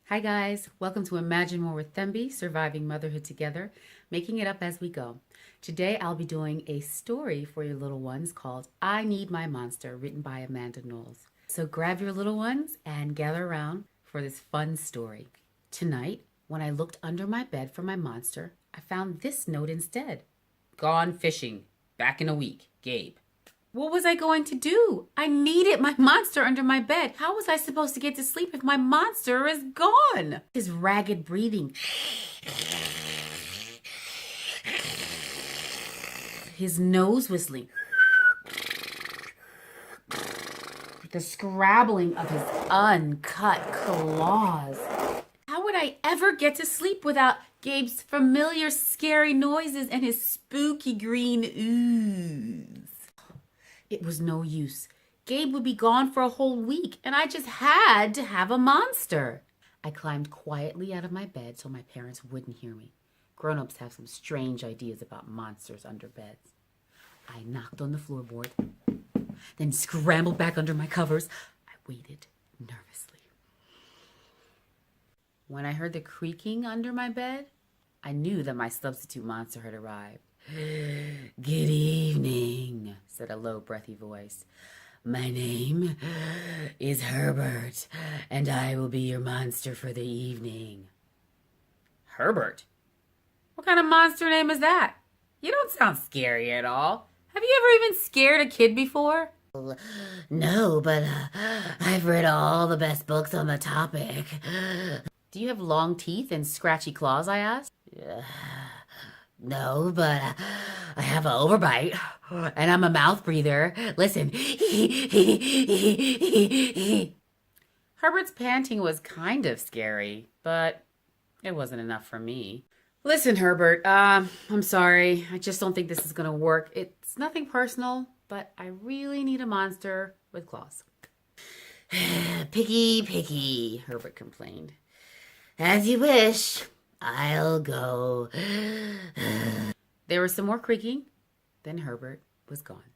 Hi guys, welcome to Imagine More with Thembi, surviving motherhood together, making it up as we go. Today I'll be doing a story for your little ones called I Need My Monster, written by Amanda Knowles. So grab your little ones and gather around for this fun story. Tonight, when I looked under my bed for my monster, I found this note instead. Gone fishing. Back in a week. Gabe. What was I going to do? I needed my monster under my bed. How was I supposed to get to sleep if my monster is gone? His ragged breathing. His nose whistling. The scrabbling of his uncut claws. How would I ever get to sleep without Gabe's familiar scary noises and his spooky green ooze? It was no use. Gabe would be gone for a whole week, and I just had to have a monster. I climbed quietly out of my bed so my parents wouldn't hear me. Grown-ups have some strange ideas about monsters under beds. I knocked on the floorboard, then scrambled back under my covers. I waited nervously. When I heard the creaking under my bed, I knew that my substitute monster had arrived. Good evening, said a low, breathy voice. My name is Herbert, and I will be your monster for the evening. Herbert? What kind of monster name is that? You don't sound scary at all. Have you ever even scared a kid before? No, but I've read all the best books on the topic. Do you have long teeth and scratchy claws, I asked? No, but I have an overbite, and I'm a mouth breather. Listen. Herbert's panting was kind of scary, but it wasn't enough for me. Listen, Herbert, I'm sorry. I just don't think this is going to work. It's nothing personal, but I really need a monster with claws. Picky, Herbert complained. As you wish. I'll go. There was some more creaking. Then Herbert was gone.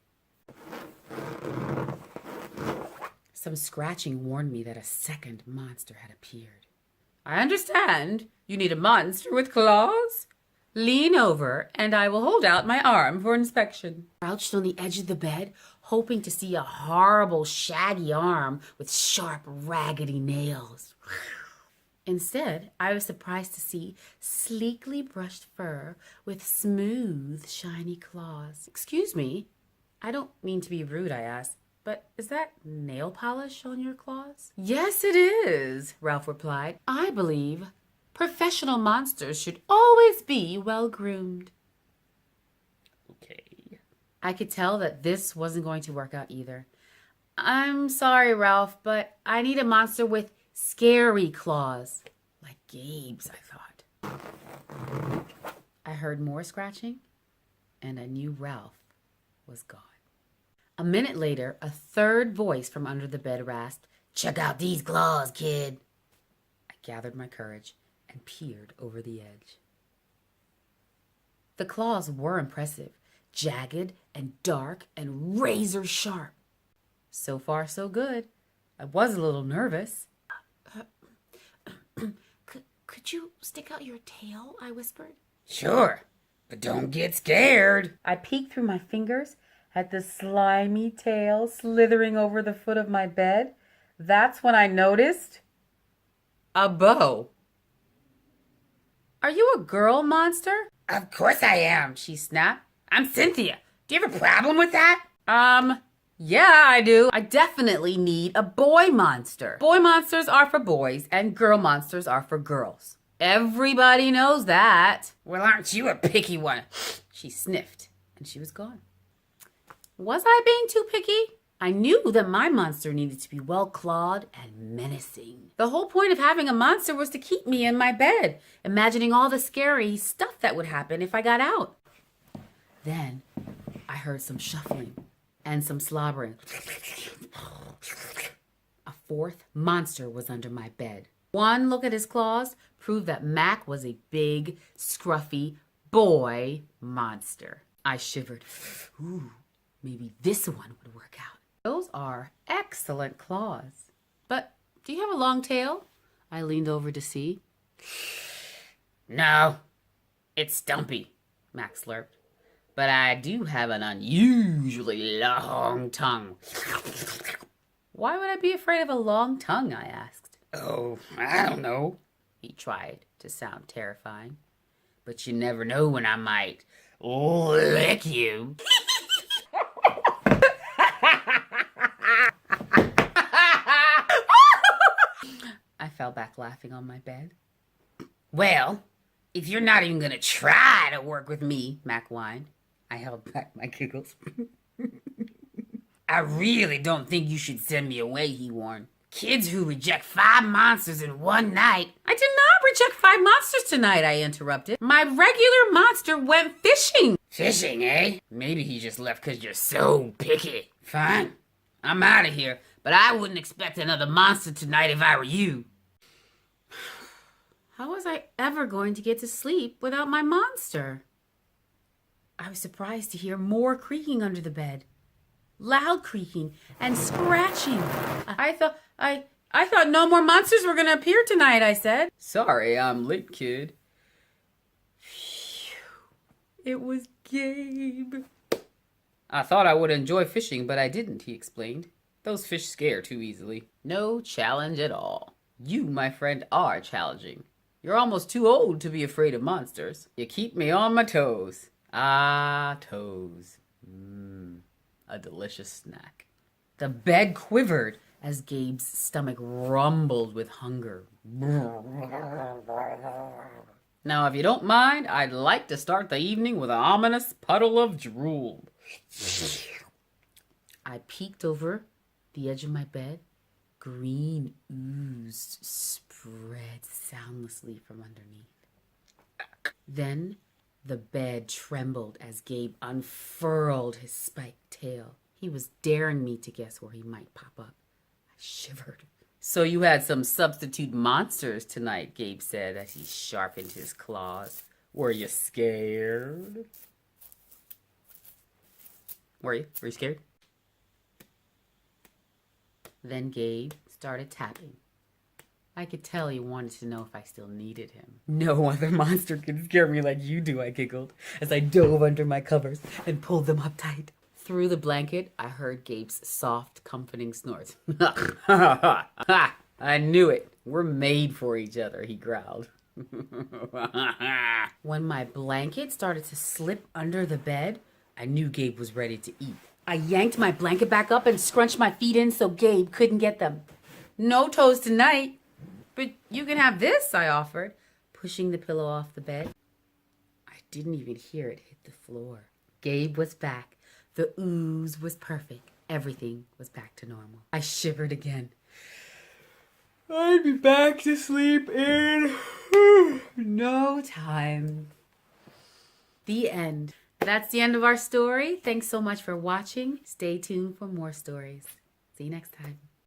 Some scratching warned me that a second monster had appeared. I understand. You need a monster with claws? Lean over, and I will hold out my arm for inspection. Crouched on the edge of the bed, hoping to see a horrible, shaggy arm with sharp, raggedy nails. Instead, I was surprised to see sleekly brushed fur with smooth, shiny claws. Excuse me, I don't mean to be rude, I asked, but is that nail polish on your claws? Yes, it is, Ralph replied. I believe professional monsters should always be well-groomed. Okay. I could tell that this wasn't going to work out either. I'm sorry, Ralph, but I need a monster with scary claws. Like Gabe's, I thought. I heard more scratching, and I knew Ralph was gone. A minute later, a third voice from under the bed rasped, "Check out these claws, kid." I gathered my courage and peered over the edge. The claws were impressive, jagged and dark and razor sharp. So far, so good. I was a little nervous. Could you stick out your tail? I whispered. Sure, but don't get scared. I peeked through my fingers at the slimy tail slithering over the foot of my bed. That's when I noticed a bow. Are you a girl monster? Of course I am, she snapped. I'm Cynthia. Do you have a problem with that? Yeah, I do. I definitely need a boy monster. Boy monsters are for boys and girl monsters are for girls. Everybody knows that. Well, aren't you a picky one? She sniffed and she was gone. Was I being too picky? I knew that my monster needed to be well-clawed and menacing. The whole point of having a monster was to keep me in my bed, imagining all the scary stuff that would happen if I got out. Then I heard some shuffling and some slobbering. A fourth monster was under my bed. One look at his claws proved that Mac was a big, scruffy boy monster. I shivered. Ooh, maybe this one would work out. Those are excellent claws. But do you have a long tail? I leaned over to see. No, it's Stumpy, Max slurped. But I do have an unusually long tongue. Why would I be afraid of a long tongue, I asked. Oh, I don't know. He tried to sound terrifying. But you never know when I might lick you. I fell back laughing on my bed. Well, if you're not even gonna try to work with me, Mac whined. I held back my giggles. I really don't think you should send me away, he warned. Kids who reject 5 monsters in one night. I did not reject 5 monsters tonight, I interrupted. My regular monster went fishing. Fishing, eh? Maybe he just left because you're so picky. Fine. I'm out of here, but I wouldn't expect another monster tonight if I were you. How was I ever going to get to sleep without my monster? I was surprised to hear more creaking under the bed. Loud creaking and scratching. I thought no more monsters were going to appear tonight, I said. Sorry, I'm late, kid. Phew. It was Gabe. I thought I would enjoy fishing, but I didn't, he explained. Those fish scare too easily. No challenge at all. You, my friend, are challenging. You're almost too old to be afraid of monsters. You keep me on my toes. Ah, toes. A delicious snack. The bed quivered as Gabe's stomach rumbled with hunger. Now, if you don't mind, I'd like to start the evening with an ominous puddle of drool. I peeked over the edge of my bed. Green ooze spread soundlessly from underneath. Then the bed trembled as Gabe unfurled his spiked tail. He was daring me to guess where he might pop up. I shivered. So you had some substitute monsters tonight, Gabe said as he sharpened his claws. Were you scared? Were you? Were you scared? Then Gabe started tapping. I could tell he wanted to know if I still needed him. No other monster can scare me like you do, I giggled, as I dove under my covers and pulled them up tight. Through the blanket, I heard Gabe's soft, comforting snores. I knew it. We're made for each other, he growled. When my blanket started to slip under the bed, I knew Gabe was ready to eat. I yanked my blanket back up and scrunched my feet in so Gabe couldn't get them. No toes tonight. But you can have this, I offered, pushing the pillow off the bed. I didn't even hear it hit the floor. Gabe was back. The ooze was perfect. Everything was back to normal. I shivered again. I'd be back to sleep in no time. The end. That's the end of our story. Thanks so much for watching. Stay tuned for more stories. See you next time.